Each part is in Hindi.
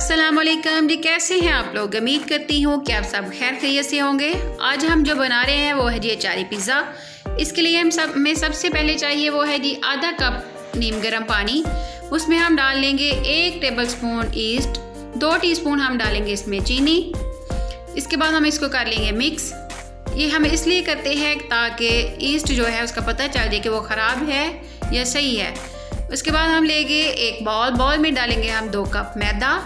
अस्सलामुअलैकुम जी, कैसे हैं आप लोग। उम्मीद करती हूँ कि आप सब खैर खैरियत से होंगे। आज हम जो बना रहे हैं वो है जी अचारी पिज़्ज़ा। इसके लिए हमें सबसे पहले चाहिए वो है जी आधा कप नीम गर्म पानी। उसमें हम डाल लेंगे 1 टेबलस्पून ईस्ट, 2 टीस्पून हम डालेंगे इसमें चीनी। इसके बाद हम इसको कर लेंगे मिक्स। ये हम इसलिए करते हैं ताकि ईस्ट जो है उसका पता चल जाए कि वो ख़राब है या सही है। उसके बाद हम लेंगे एक बाउल में डालेंगे हम 2 कप मैदा,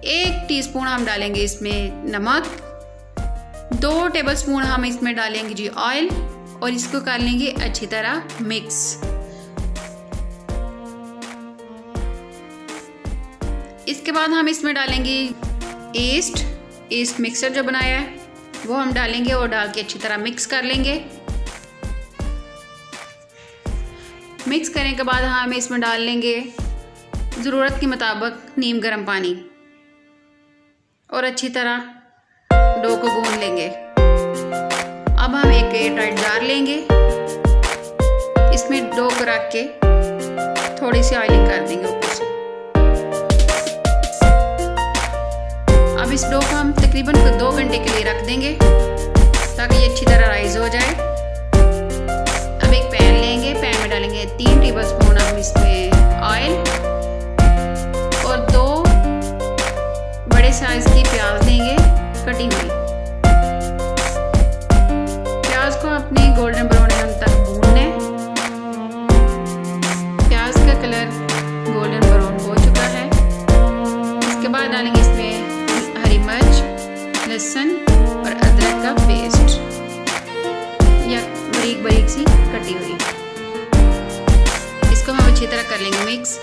1 टीस्पून हम डालेंगे इसमें नमक, 2 टेबलस्पून हम इसमें डालेंगे जी ऑयल और इसको कर लेंगे अच्छी तरह मिक्स। इसके बाद हम इसमें डालेंगे ईस्ट मिक्सर जो बनाया है वो हम डालेंगे और डाल के अच्छी तरह मिक्स कर लेंगे। मिक्स करने के बाद हम इसमें डाल लेंगे ज़रूरत के मुताबिक नीम गर्म पानी और अच्छी तरह डो को गूंद लेंगे। अब हम एक एयरटाइट जार लेंगे, इसमें डो को रख के थोड़ी सी ऑयलिंग कर देंगे ऊपर से। अब इस डो को हम तकरीबन 2 घंटे के लिए रख देंगे ताकि ये अच्छी तरह राइज हो जाए। अब एक पैन लेंगे, पैन में डालेंगे 3 टेबलस्पून हम इसमें ऑयल और 2 बड़े साइज की प्याज लेंगे कटी हुई। प्याज को अपने गोल्डन ब्राउन तक भूनना है। प्याज का कलर गोल्डन ब्राउन हो चुका है। इसके बाद डालेंगे इसमें हरी मिर्च, लहसुन और अदरक का पेस्ट या बारीक सी कटी हुई। इसको हम अच्छी तरह कर लेंगे मिक्स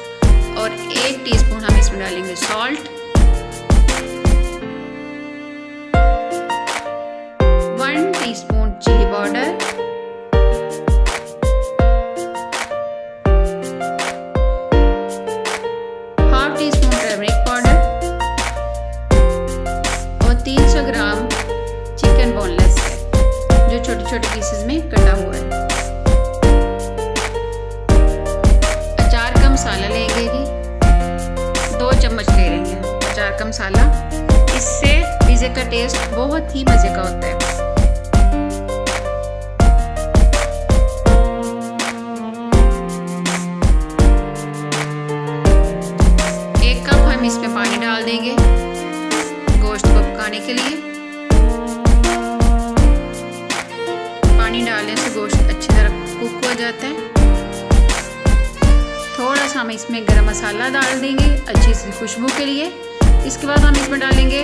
और 1 टीस्पून हम इसमें डालेंगे salt, 1 teaspoon chilli powder, 1/2 teaspoon turmeric powder और 300 ग्राम चिकन बोनलेस है जो छोटे छोटे पीसेस में कटा हुआ है। अचार का मसाला लेंगे जी, 2 चम्मच ले लेंगे अचार का मसाला। इससे पिज़्ज़े का टेस्ट बहुत ही मज़े का होता है। एक कप हम इसमें पानी डाल देंगे गोश्त को पकाने के लिए। पानी डालने से गोश्त अच्छी तरह कुक हो जाता है। थोड़ा सा हम इसमें गरम मसाला डाल देंगे अच्छी सी खुशबू के लिए। इसके बाद हम इसमें डालेंगे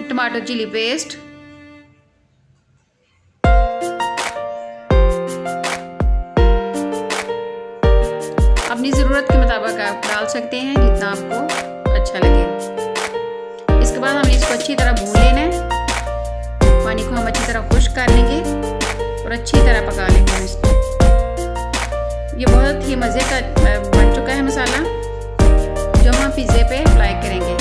टमाटो चिली पेस्ट, अपनी ज़रूरत के मुताबिक आप डाल सकते हैं जितना आपको अच्छा लगे। इसके बाद हमें इसको अच्छी तरह भून लेना है। पानी को हम अच्छी तरह खुश्क कर लेंगे और अच्छी तरह पका लेंगे हम इसको। ये बहुत ही मज़े का बन चुका है मसाला जो हम पिज़्ज़े पे अप्लाई करेंगे।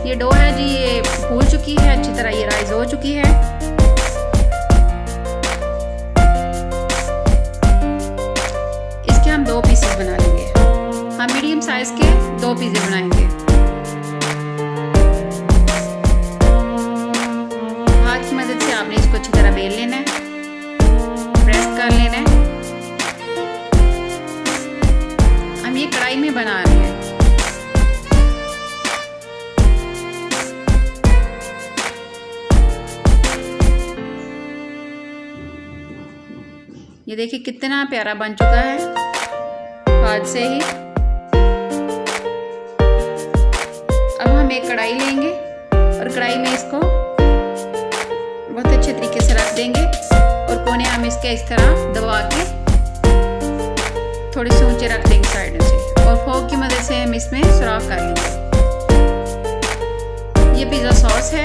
ये डो है जी, ये फूल चुकी है अच्छी तरह, ये राइज हो चुकी है। इसके हम 2 पीसेस बना लेंगे। हम मीडियम साइज के 2 पिज़्ज़े बनाएंगे। हाथ की मदद से आपने इसको अच्छी तरह बेल लेना है, प्रेस कर लेना है। हम ये कढ़ाई में बना रहे हैं। ये देखिए कितना प्यारा बन चुका है हाथ से ही। अब हम एक कढ़ाई लेंगे और कढ़ाई में इसको बहुत अच्छे तरीके से रख देंगे और कोने हम इसके इस तरह दबा के थोड़ी सी ऊंचे रख देंगे साइड से और फोक की मदद से हम इसमें सुराख कर लेंगे। ये पिज़्ज़ा सॉस है,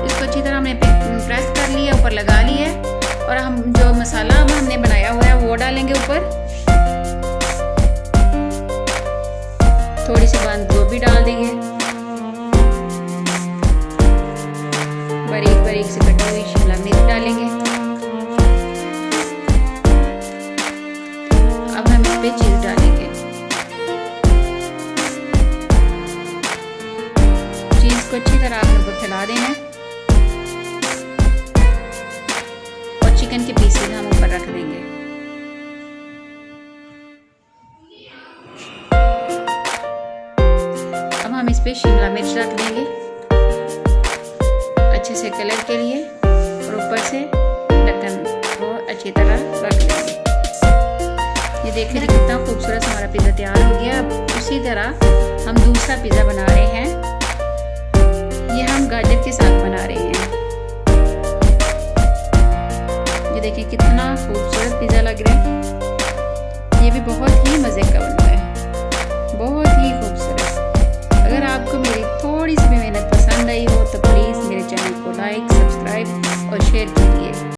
इसको अच्छी तरह हमने प्रेस कर लिया, ऊपर लगा लिया है और हम जो मसाला अब हमने बनाया हुआ है वो डालेंगे ऊपर। थोड़ी सी बंद गोभी डाल देंगे, बारीक से कटी हुई शिमला मिर्च डालेंगे। अब हम इस पे चीज़ डालेंगे। इसको अच्छी तरह आप लोगों को फैला देना है और चिकन के पीसेस हम ऊपर रख देंगे। अब हम इस पे शिमला मिर्च रख देंगे अच्छे से कलर के लिए और ऊपर से ढक्कन को अच्छी तरह रख देंगे। ये देखिए कितना खूबसूरत हमारा पिज़्ज़ा तैयार हो गया। अब उसी तरह हम दूसरा पिज़्ज़ा बना रहे हैं। ये हम गाजर के साथ बना रहे हैं। ये देखिए कितना खूबसूरत